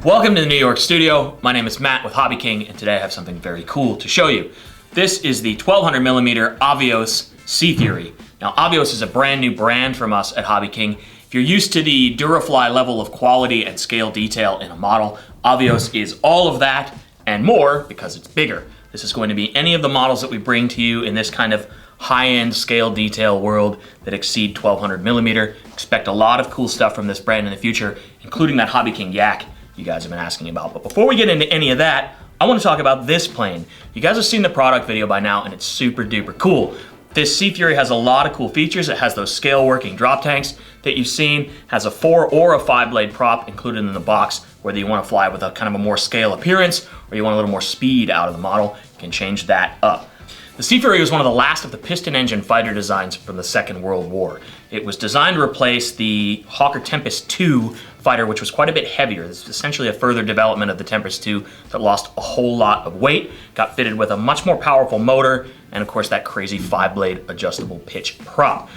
Welcome to the New York studio. My name is Matt with Hobby King, and today I have something very cool to show you. This is the 1200mm Avios Sea Fury. Now, Avios is a brand new brand from us at Hobby King. If you're used to the Durafly level of quality and scale detail in a model, Avios is all of that and more because it's bigger. This is going to be any of the models that we bring to you in this kind of high-end scale detail world that exceed 1200mm. Expect a lot of cool stuff from this brand in the future, including that Hobby King yak you guys have been asking about. But before we get into any of that, I want to talk about this plane. You guys have seen the product video by now, and it's super duper cool. This Sea Fury has a lot of cool features. It has those scale working drop tanks that you've seen, has a 4 or a 5 blade prop included in the box, whether you want to fly with a kind of a more scale appearance or you want a little more speed out of the model, you can change that up. The Sea Fury was one of the last of the piston engine fighter designs from the Second World War. It was designed to replace the Hawker Tempest II fighter, which was quite a bit heavier. This is essentially a further development of the Tempest II that lost a whole lot of weight, got fitted with a much more powerful motor, and of course that crazy 5-blade adjustable pitch prop.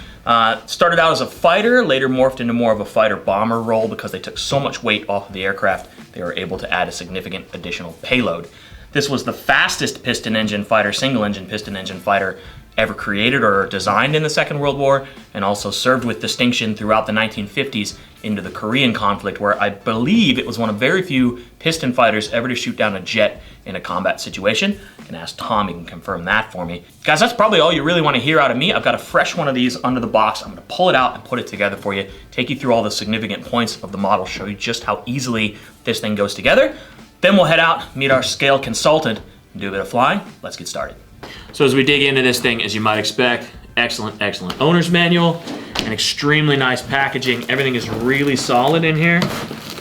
Started out as a fighter, later morphed into more of a fighter-bomber role because they took so much weight off of the aircraft, they were able to add a significant additional payload. This was the fastest piston engine fighter, single engine piston engine fighter ever created or designed in the Second World War, and also served with distinction throughout the 1950s into the Korean conflict, where I believe it was one of very few piston fighters ever to shoot down a jet in a combat situation. You can ask Tom, he can confirm that for me. Guys, that's probably all you really want to hear out of me. I've got a fresh one of these under the box. I'm going to pull it out and put it together for you, take you through all the significant points of the model, show you just how easily this thing goes together. Then we'll head out, meet our scale consultant, and do a bit of flying. Let's get started. So as we dig into this thing, as you might expect, excellent owner's manual and extremely nice packaging. Everything is really solid in here.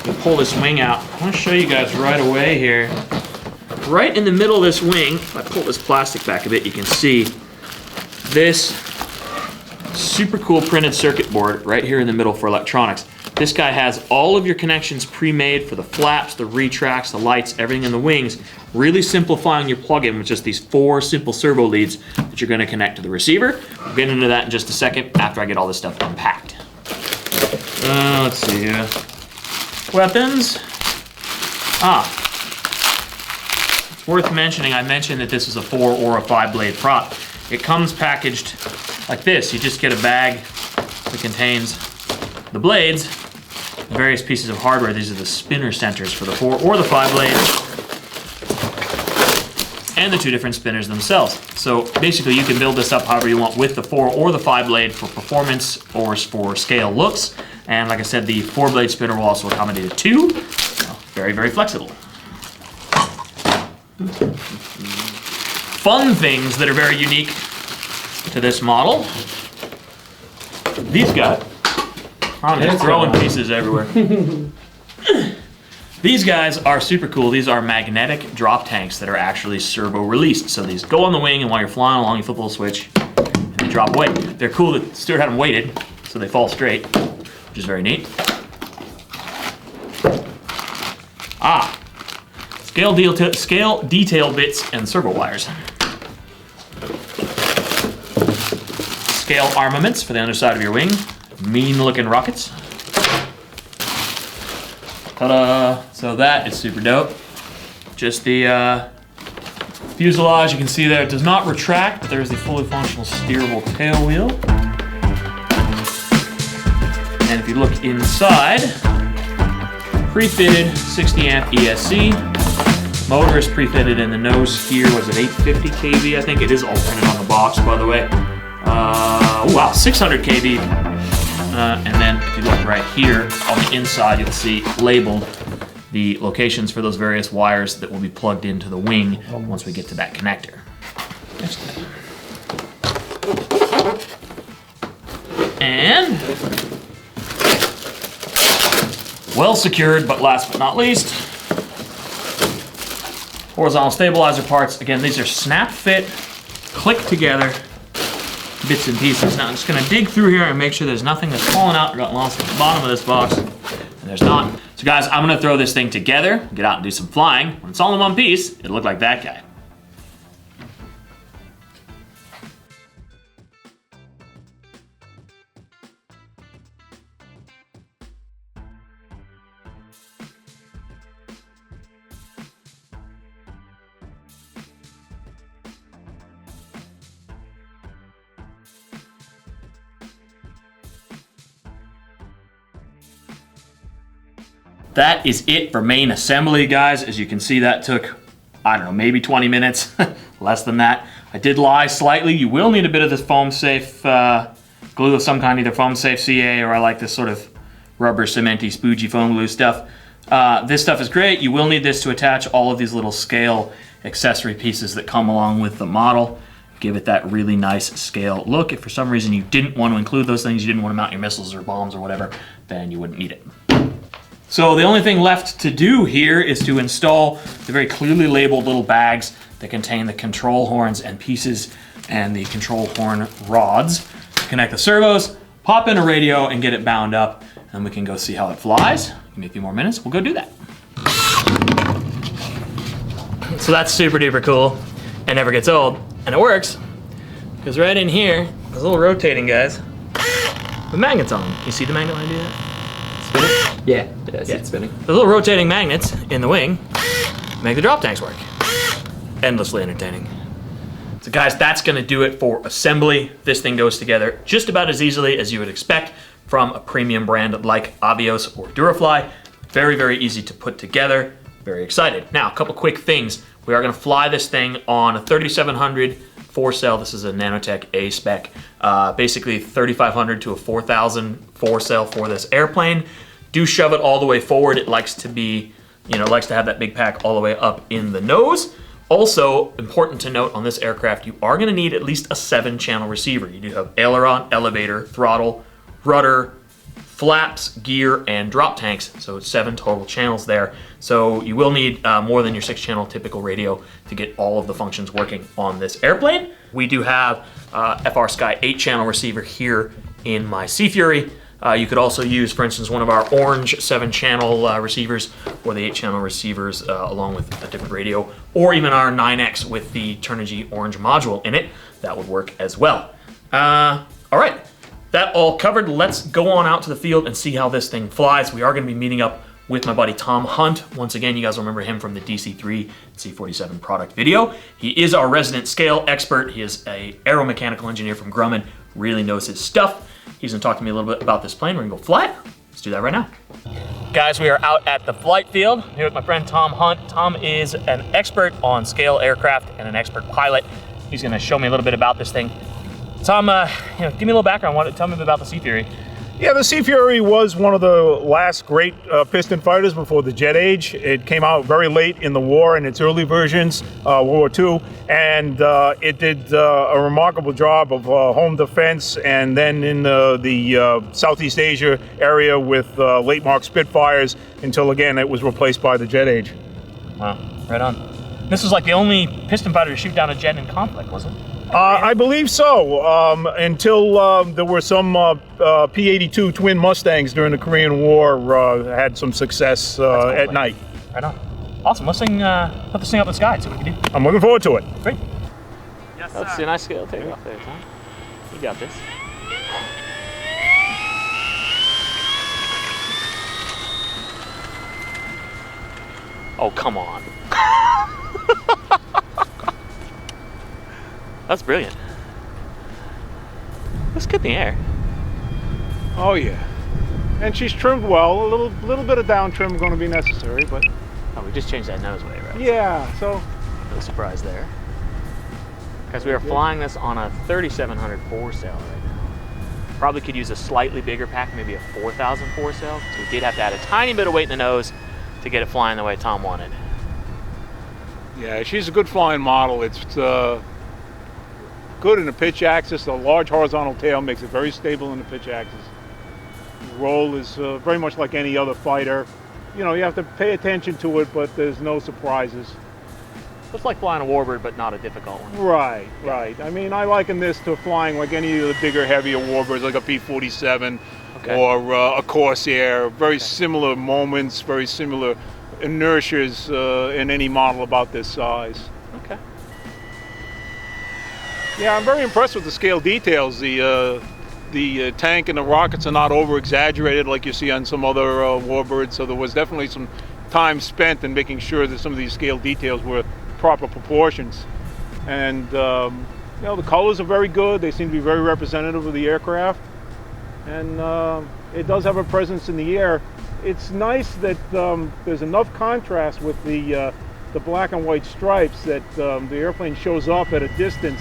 We pull this wing out. I want to show you guys right away here. Right in the middle of this wing, if I pull this plastic back a bit, you can see this super cool printed circuit board right here in the middle for electronics. This guy has all of your connections pre-made for the flaps, the retracts, the lights, everything in the wings, really simplifying your plug-in with just these 4 simple servo leads that you're going to connect to the receiver. We'll get into that in just a second after I get all this stuff unpacked. Let's see here. Weapons. It's worth mentioning, I mentioned that this is a 4 or a 5 blade prop. It comes packaged like this. You just get a bag that contains the blades, various pieces of hardware. These are the spinner centers for the 4 or the 5 blades, and the 2 different spinners themselves. So basically you can build this up however you want with the 4 or the 5 blade for performance or for scale looks. And like I said, the 4 blade spinner will also accommodate a 2. So very flexible. Fun things that are very unique to this model. These guys. I'm just throwing pieces everywhere. These guys are super cool. These are magnetic drop tanks that are actually servo released. So these go on the wing, and while you're flying along, you flip a little switch and they drop away. They're cool that Stuart had them weighted so they fall straight, which is very neat. Scale detail bits and servo wires. Scale armaments for the underside of your wing. Mean looking rockets. Ta-da! So that is super dope. Just the fuselage, you can see there, it does not retract, but there is the fully functional steerable tail wheel. And if you look inside, pre-fitted 60 amp ESC. Motor is pre-fitted in the nose here. Was it 850 kV? I think it is all printed on the box, by the way. Oh wow, 600 kV. And then if you look right here on the inside, you'll see labeled the locations for those various wires that will be plugged into the wing once we get to that connector. And well secured, but last but not least, horizontal stabilizer parts. Again, these are snap fit click together bits and pieces. Now I'm just gonna dig through here and make sure there's nothing that's fallen out or got lost at the bottom of this box, and there's not. So guys, I'm gonna throw this thing together, get out and do some flying. When it's all in one piece, it'll look like that guy. That is it for main assembly, guys. As you can see, that took, I don't know, maybe 20 minutes, less than that. I did lie slightly. You will need a bit of this foam safe glue of some kind, either foam safe CA, or I like this sort of rubber cementy spoogey foam glue stuff. This stuff is great. You will need this to attach all of these little scale accessory pieces that come along with the model. Give it that really nice scale look. If for some reason you didn't want to include those things, you didn't want to mount your missiles or bombs or whatever, then you wouldn't need it. So the only thing left to do here is to install the very clearly labeled little bags that contain the control horns and pieces and the control horn rods. Connect the servos, pop in a radio, and get it bound up, and we can go see how it flies. Give me a few more minutes, we'll go do that. So that's super duper cool and never gets old, and it works because right in here, those little rotating guys with magnets on them. You see the magnet when I do that? Yeah, I see it spinning. The little rotating magnets in the wing make the drop tanks work. Endlessly entertaining. So guys, that's gonna do it for assembly. This thing goes together just about as easily as you would expect from a premium brand like Avios or Durafly. Very, very easy to put together. Very excited. Now, a couple quick things. We are gonna fly this thing on a 3700 4-cell. This is a Nanotech A spec. Basically 3500 to a 4000 4-cell for this airplane. Do shove it all the way forward. It likes to be, likes to have that big pack all the way up in the nose. Also, important to note on this aircraft, you are gonna need at least a 7-channel receiver. You do have aileron, elevator, throttle, rudder, flaps, gear, and drop tanks. So it's 7 total channels there. So you will need more than your 6-channel typical radio to get all of the functions working on this airplane. We do have FR Sky 8-channel receiver here in my Sea Fury. You could also use, for instance, one of our orange 7-channel receivers, or the 8-channel receivers along with a different radio, or even our 9X with the Turnigy orange module in it. That would work as well. All right, that all covered. Let's go on out to the field and see how this thing flies. We are going to be meeting up with my buddy Tom Hunt. Once again, you guys remember him from the DC-3 C-47 product video. He is our resident scale expert. He is a aeromechanical engineer from Grumman, really knows his stuff. He's gonna talk to me a little bit about this plane. We're gonna go fly it. Let's do that right now. Guys, we are out at the flight field here with my friend Tom Hunt. Tom is an expert on scale aircraft and an expert pilot. He's gonna show me a little bit about this thing. Tom, give me a little background. Tell me about the Sea Fury. Yeah, the Sea Fury was one of the last great piston fighters before the jet age. It came out very late in the war in its early versions, World War II, and it did a remarkable job of home defense, and then in the Southeast Asia area with late Mark Spitfires until, again, it was replaced by the jet age. Wow, right on. This was like the only piston fighter to shoot down a jet in conflict, wasn't it? I believe so, until there were some P-82 twin Mustangs during the Korean War had some success at night. Right on. Awesome. Let's put this thing up in the sky, see what we can do. I'm looking forward to it. Great. Yes, sir. That's a nice scale takeoff there, Tom. You got this. Oh, come on. That's brilliant. Let's get in the air. Oh yeah, and she's trimmed well. A little bit of down trim going to be necessary, but oh, we just changed that noseway, right? Yeah, so no surprise there. Because we are flying this on a 3700 4-cell right now. Probably could use a slightly bigger pack, maybe a 4000 4-cell. So we did have to add a tiny bit of weight in the nose to get it flying the way Tom wanted. Yeah, she's a good flying model. It's good in the pitch axis. A large horizontal tail makes it very stable in the pitch axis. The roll is very much like any other fighter. You have to pay attention to it, but there's no surprises. It's like flying a warbird, but not a difficult one. Right, right. I mean, I liken this to flying like any of the bigger, heavier warbirds, like a P-47 or a Corsair. Very similar moments, very similar inertias in any model about this size. Okay. Yeah, I'm very impressed with the scale details. The tank and the rockets are not over-exaggerated like you see on some other warbirds, so there was definitely some time spent in making sure that some of these scale details were proper proportions. And you know, the colors are very good. They seem to be very representative of the aircraft. And it does have a presence in the air. It's nice that there's enough contrast with the black and white stripes that the airplane shows up at a distance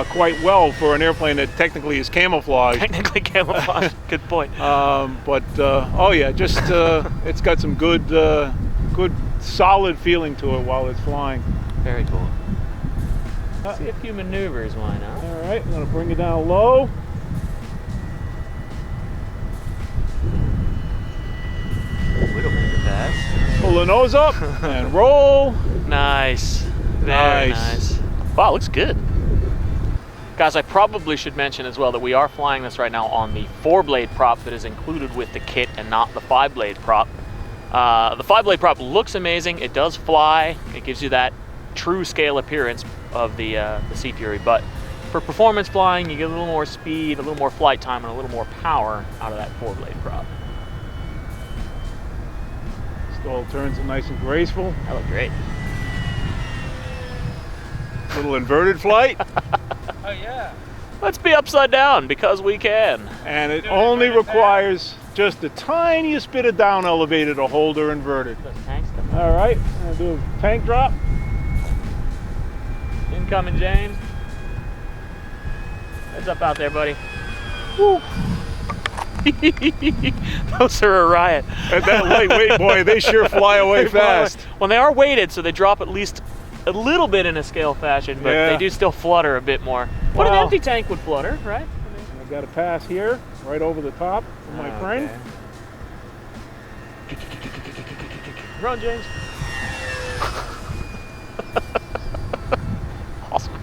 quite well for an airplane that technically is camouflaged. Technically camouflaged. Good point. Oh yeah, just it's got some good, good solid feeling to it while it's flying. Very cool. See a few maneuvers, why not? All right, I'm gonna bring it down low. Widowmaker pass. Pull the nose up and roll. Nice. Very nice. Wow, looks good. Guys, I probably should mention as well that we are flying this right now on the 4-blade prop that is included with the kit and not the 5-blade prop. The 5-blade prop looks amazing. It does fly. It gives you that true scale appearance of the Sea Fury, but for performance flying, you get a little more speed, a little more flight time, and a little more power out of that 4-blade prop. Stall turns are nice and graceful. That looked great. Little inverted flight. Oh yeah. Let's be upside down because we can. And it only requires just the tiniest bit of down elevator to hold her inverted. All right, I'm gonna do a tank drop. Incoming, James. Heads up out there, buddy. Woo. Those are a riot. And that lightweight, boy, they sure fly away fast. Well, they are weighted, so they drop at least a little bit in a scale fashion, but they do still flutter a bit more. What an empty tank would flutter, right? I've got a pass here, right over the top of my friend. Run, James. Awesome.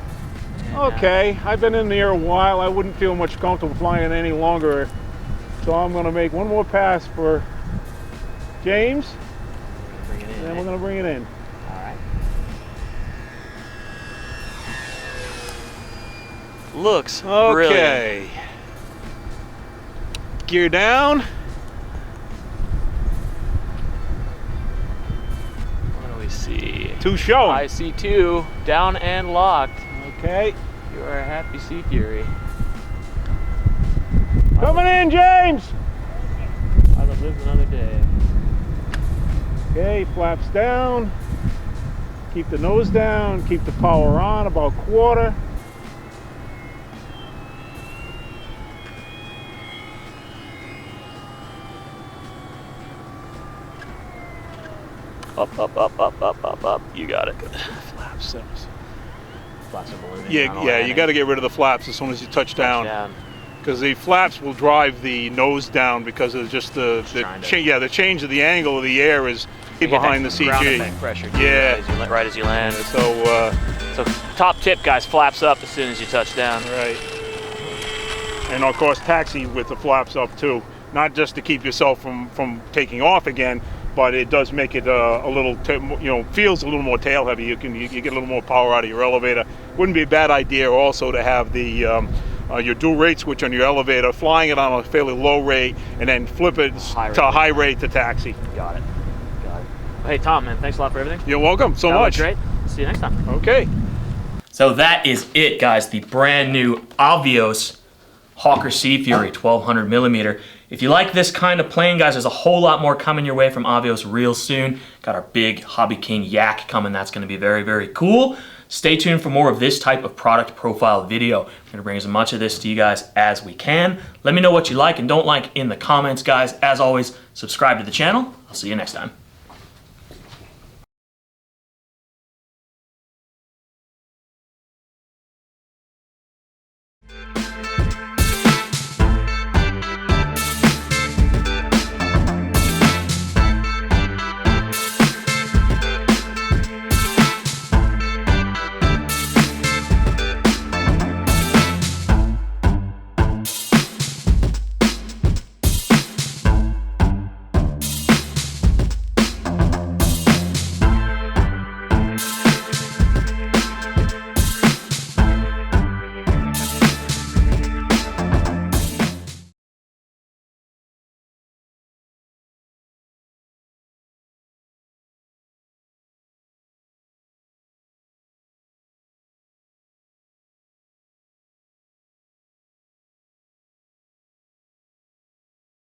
Okay, I've been in the air a while. I wouldn't feel much comfortable flying any longer. So I'm going to make one more pass for James. Bring it in, and then we're going to bring it in. All right. Looks brilliant. Gear down. What do we see? 2 showing. I see 2 down and locked. Okay. You are a happy Sea Fury. Coming in, James. I would live another day. Okay, flaps down. Keep the nose down. Keep the power on, about quarter. Up, up, up, up, up, up, up. You got it. Flaps. Flaps are ballooning. Yeah, you got to get rid of the flaps as soon as you touch down. Because the flaps will drive the nose down because of just the change of the angle of the air is behind the CG. Pressure yeah, right as you land. So top tip, guys, flaps up as soon as you touch down. Right. And of course, taxi with the flaps up too, not just to keep yourself from taking off again, but it does make it a little, feels a little more tail heavy. You get a little more power out of your elevator. Wouldn't be a bad idea also to have the your dual rate switch on your elevator, flying it on a fairly low rate, and then flip it to a high rate to taxi. Got it. Got it. Hey, Tom, man, thanks a lot for everything. You're welcome so much. Great. See you next time. Okay. So that is it, guys. The brand new Avios Hawker Sea Fury 1200 millimeter. If you like this kind of plane, guys, there's a whole lot more coming your way from Avios real soon. Got our big Hobby King Yak coming. That's going to be very, very cool. Stay tuned for more of this type of product profile video. We're going to bring as much of this to you guys as we can. Let me know what you like and don't like in the comments, guys. As always, subscribe to the channel. I'll see you next time.